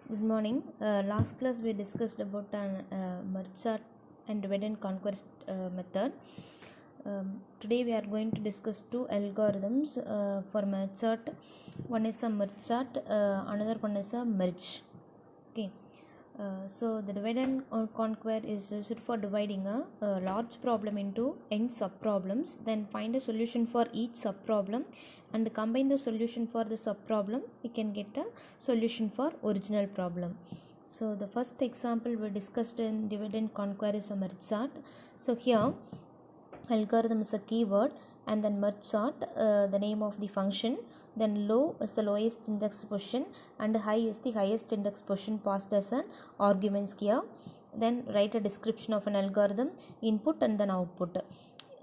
Good morning. Last class we discussed about an merge sort and divide and conquer method. Today we are going to discuss two algorithms for merge sort. One is a merge sort, another one is a merge. Okay. So the divide and conquer is used for dividing a large problem into n subproblems, then find a solution for each subproblem and combine the solution for the subproblem. We can get a solution for original problem. So the first example we discussed in divide and conquer is a merge sort. So here algorithm is a keyword and then merge sort, the name of the function, then low is the lowest index position and high is the highest index position passed as an arguments here. Then write a description of an algorithm, input and then output.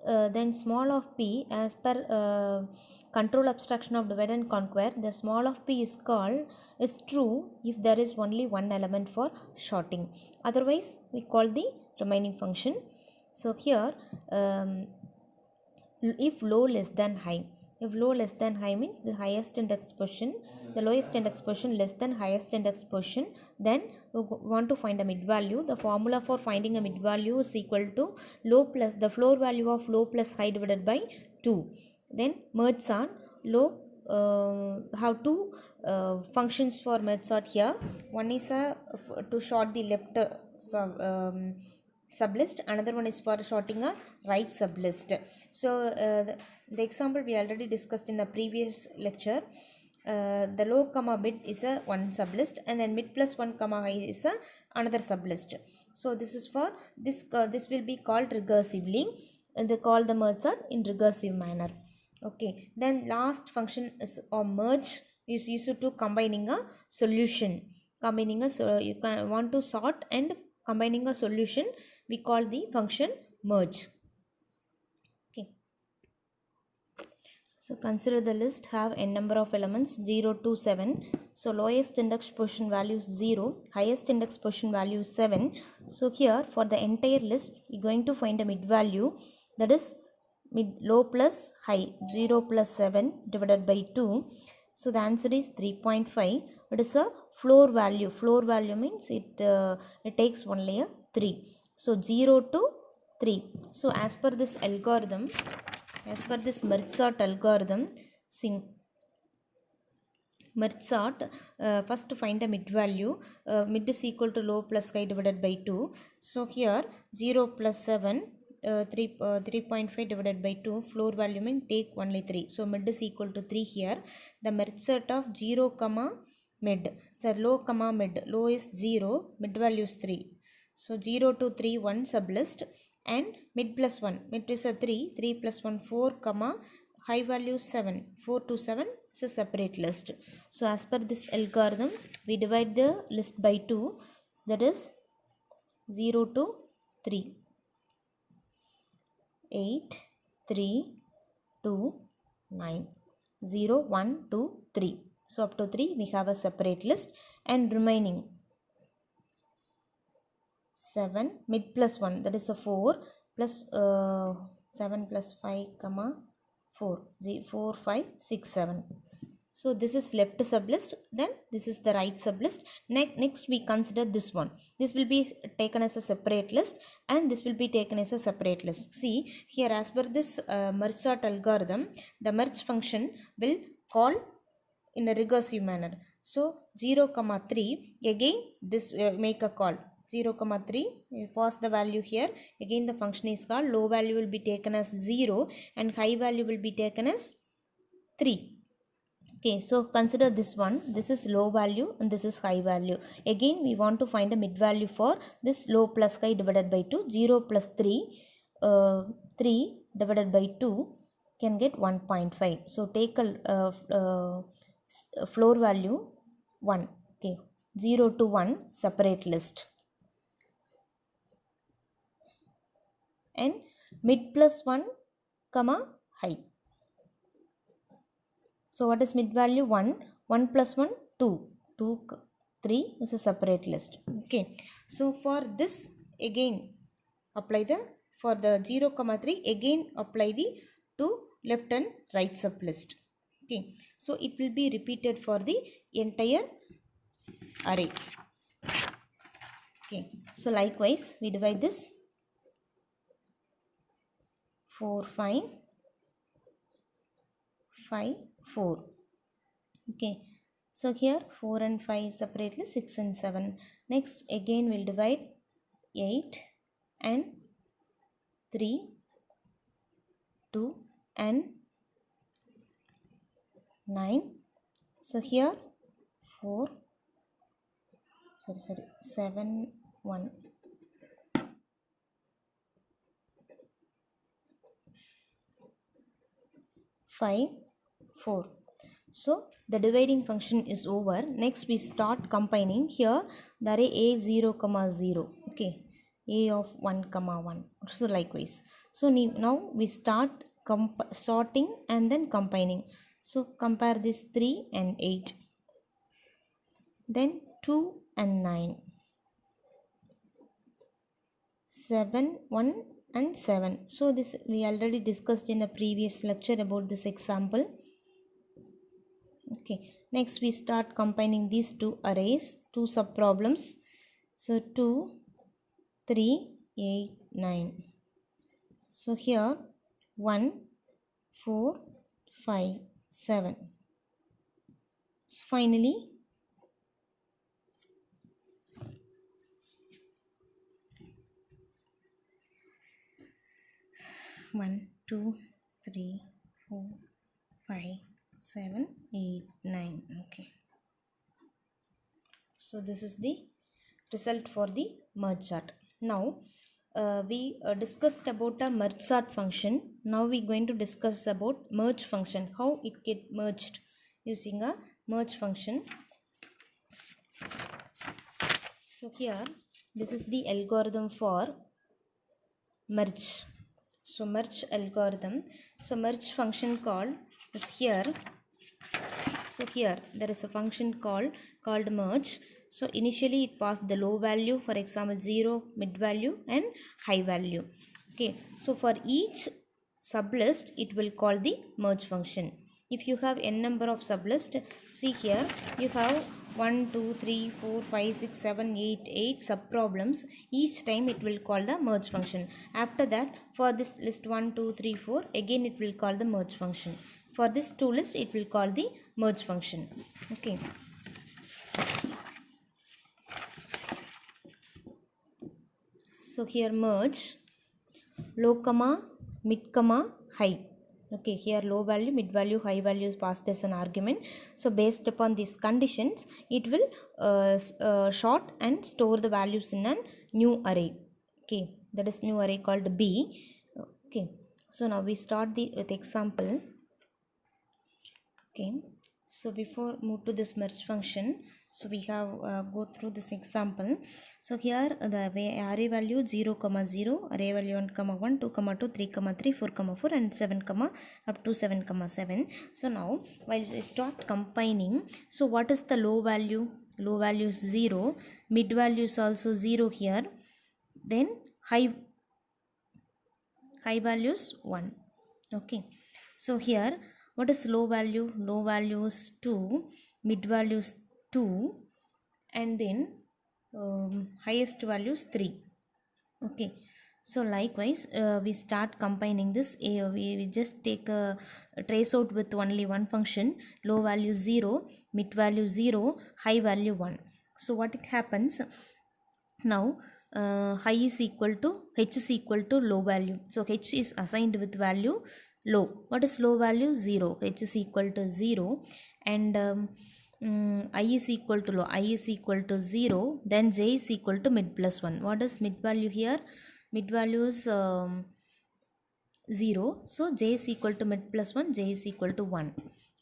Then small of p, as per control abstraction of divide and conquer, the small of p is true if there is only one element for sorting, otherwise we call the remaining function. So here if low less than high, if low less than high means the highest index position, the lowest index position less than highest index position, then we want to find a mid value. The formula for finding a mid value is equal to low plus the floor value of low plus high divided by 2. Then merge sort, low have two functions for merge sort here. One is to sort the left sublist, another one is for sorting a right sublist. So the example we already discussed in a previous lecture. The low comma mid is a one sublist and then mid plus 1 comma high is a another sublist. So this is for this will be called recursively, and they call the merge sort in recursive manner. Okay, then last function is merge is used to combining a solution, you can want to sort and combining a solution, we call the function merge. Okay, so consider the list have n number of elements 0 to 7. So lowest index position value is 0, highest index position value is 7. So here for the entire list we are going to find a mid value, that is mid low plus high, 0 plus 7 divided by 2. So the answer is 3.5. It is a floor value. Floor value means it takes only a 3. So 0 to 3. So as per this algorithm, as per this merge sort algorithm, merge sort, first to find a mid value, mid is equal to low plus high divided by 2. So here 0 plus 7, 3.5 divided by 2, floor value means take only 3. So mid is equal to 3 here. The merge sort of 0 comma mid, so low comma mid, low is 0, mid value is 3. So 0 to 3 1 sublist and mid plus 1, mid is a 3, 3 plus 1 4 comma high value 7, 4 to 7 is a separate list. So as per this algorithm we divide the list by 2, that is 0 to 3, 8, 3, 2, 9, 0, 1, 2, 3. So up to 3 we have a separate list, and remaining 7 mid plus 1, that is a 4 plus 7 plus 5 comma 4, 4 5 6 7. So this is left sublist, then this is the right sublist. Next we consider this one. This will be taken as a separate list and this will be taken as a separate list. See here, as per this merge sort algorithm, the merge function will call in a recursive manner. So 0 comma 3, again this make a call. 0 comma 3, pass the value here, again the function is called, low value will be taken as 0 and high value will be taken as 3. Okay, so consider this one, this is low value and this is high value. Again we want to find a mid value for this low plus high divided by 2, 0 plus 3, 3 divided by 2 can get 1.5. So take a floor value 1, okay, 0 to 1 separate list. And mid plus 1 comma high. So what is mid value? 1, 1 plus 1 2, 2 3 is a separate list. Okay, so for this again apply the, for the 0 comma 3 again apply the to left and right sublist. Okay, so it will be repeated for the entire array. Okay, so likewise we divide this 4 5 5 4. Okay, so here 4 and 5 separately, 6 and 7. Next again we'll divide 8 and 3, 2 and 9. So here 4 7 1. 5 4. So the dividing function is over. Next we start combining. Here the array a 0 comma 0. Okay, a of 1 comma 1. So likewise, so now we start sorting and then combining. So compare this 3 and 8, then 2 and 9, 7 1 and 7. So this we already discussed in a previous lecture about this example. Okay, next we start combining these two arrays, two sub problems. So 2 3 8 9. So here 1 4 5 7. So finally 1 2 3 4 5 7 8 9. Okay, so this is the result for the merge sort. Now we discussed about a merge sort function. Now we are going to discuss about merge function, how it get merged using a merge function. So here this is the algorithm for merge. So merge algorithm. So merge function call is here. So here there is a function called merge. So initially it passed the low value, for example 0, mid value and high value. Okay, so for each sublist it will call the merge function. If you have n number of sublist, see here you have 1 2 3 4 5 6 7 8 sub problems. Each time it will call the merge function. After that, for this list 1 2 3 4, again it will call the merge function. For this two list it will call the merge function. Okay, so here merge low comma mid comma high. Okay, here low value, mid value, high value is passed as an argument. So based upon these conditions it will sort and store the values in a new array. Okay, that is new array called B. Okay, so now we start with example. Okay, so before move to this merge function, so we have go through this example. So here the array value 0 comma 0, array value 1 comma 1, 2 comma 2, 3 comma 3, 4 comma 4 and 7 comma up to 7 comma 7. So now while we start combining, so what is the low value? Low value is 0, mid value is also 0 here, then high value is 1. Okay, so here what is low value? Low value is 2, mid value is 2 and then highest value is 3. Okay, so likewise we start combining this. We just take a trace out with only one function. Low value 0, mid value 0, high value 1. So what it happens now, high is equal to h is equal to low value. So h is assigned with value low. What is low value? 0. H is equal to 0 and I is equal to low. I is equal to 0. Then j is equal to mid plus 1. What is mid value here? Mid value is 0. So j is equal to mid plus 1. J is equal to 1.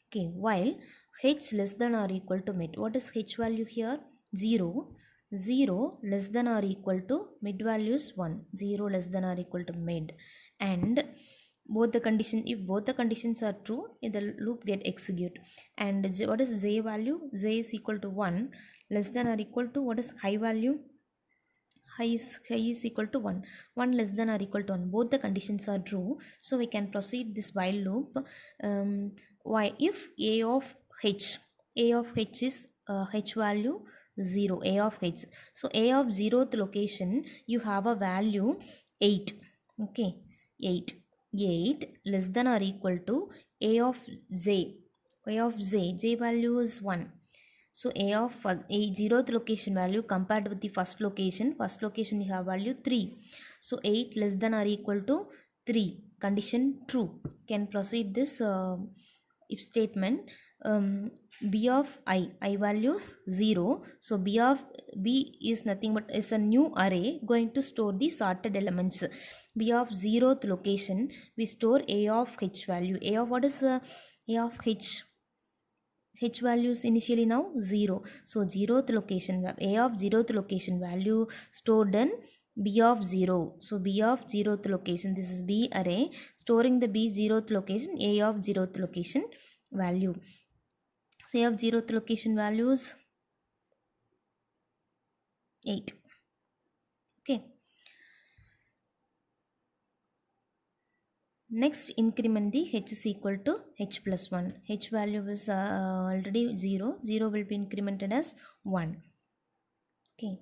Okay, while h less than or equal to mid. What is h value here? 0. 0 less than or equal to mid value is 1. 0 less than or equal to mid. And both the condition, if both the conditions are true, the loop get execute. And what is j value? J is equal to 1 less than or equal to, what is high value? High is equal to 1. 1 less than or equal to 1. Both the conditions are true. So we can proceed this while loop. Why? If a of h is h value 0, a of h. So a of 0th location you have a value 8. Okay, 8 less than or equal to a of j. J value is 1. So a of a 0th location value compared with the first location you have value 3. So 8 less than or equal to 3, condition true. Can proceed this if statement. B of I values 0. So B is nothing but is a new array going to store the sorted elements. B of 0th location we store a of h value. A of what is a of h? H values initially now 0. So 0th location, a of 0th location value stored in B of 0. So B of 0th location, this is B array, storing the B 0th location, A of 0th location value. So A of 0th location values 8. Okay. Next, increment the h is equal to h plus 1. H value is already 0. 0 will be incremented as 1. Okay.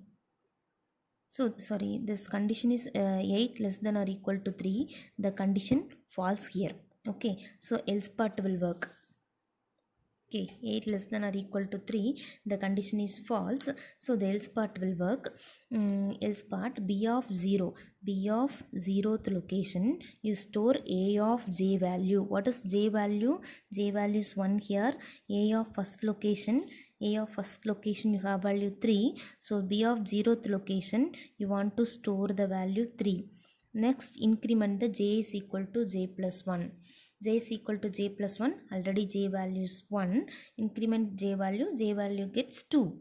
So, sorry, this condition is 8 less than or equal to 3. The condition falls here. Okay. So, else part will work. Okay, 8 less than or equal to 3, the condition is false. So the else part will work. Else part, B of 0, B of 0th location, you store A of j value. What is j value? J value is 1 here. A of first location you have value 3. So B of 0th location, you want to store the value 3. Next, increment the j is equal to j plus 1. J is equal to j plus 1. Already j value is 1. Increment j value gets 2.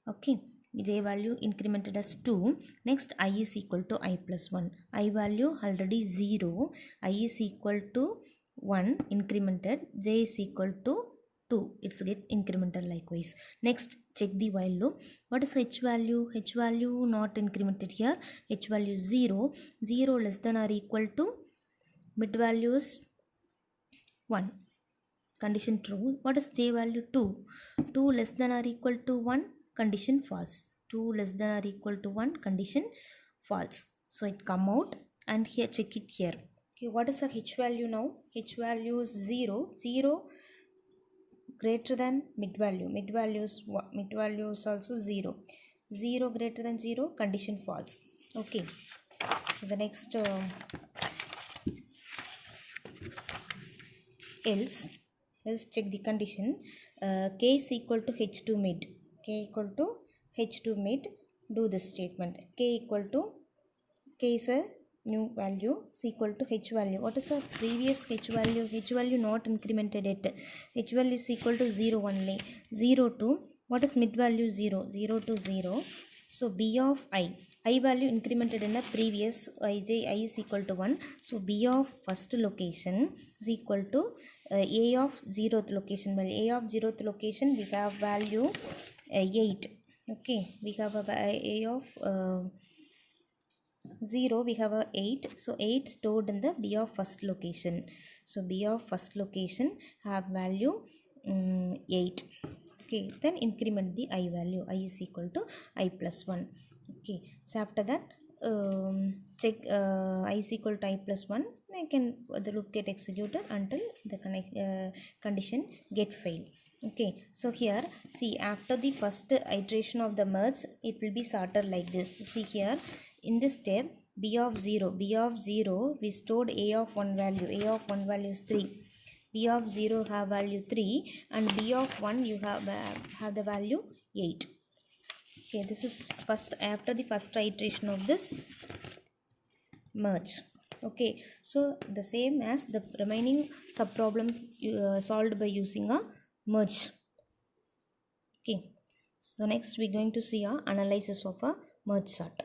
Okay. J value incremented as 2. Next, I is equal to I plus 1. I value already 0. I is equal to 1 incremented. J is equal to 2. It's get incremented likewise. Next, check the while loop. What is h value? H value not incremented here. H value 0. 0 less than or equal to mid value is 1. Condition true. What is j value? 2. 2 less than or equal to 1. Condition false. 2 less than or equal to 1. Condition false. So it come out, and here check it here. Okay, what is the h value now? H value is 0. 0 greater than mid value. Mid value is also 0. 0 greater than 0. Condition false. Okay. So the next else check the condition. K is equal to h2 mid. K equal to h2 mid. Do this statement. K is a new value is equal to h value. What is the previous h value? H value not incremented yet. H value is equal to 0 only. 0 to, what is mid value? 0. 0 to 0. So B of I value incremented in the previous I is equal to 1. So B of first location is equal to A of 0th location. Well, A of 0th location we have value 8. Okay, we have A of 0, we have a 8. So 8 stored in the B of first location. So B of first location have value 8. Okay, then increment the I value. I is equal to I plus 1. Okay, so after that check I is equal to I plus 1. I can the loop get executed until the condition get failed. Okay, so here see, after the first iteration of the merge, it will be sorted like this. So see here, in this step, B of 0, we stored A of 1 value. A of 1 value is 3. B of 0 have value 3, and B of 1 you have the value 8. Okay, this is first after the first iteration of this merge. Okay, so the same as the remaining sub problems solved by using a merge. Okay, so next we're going to see a analysis of a merge sort.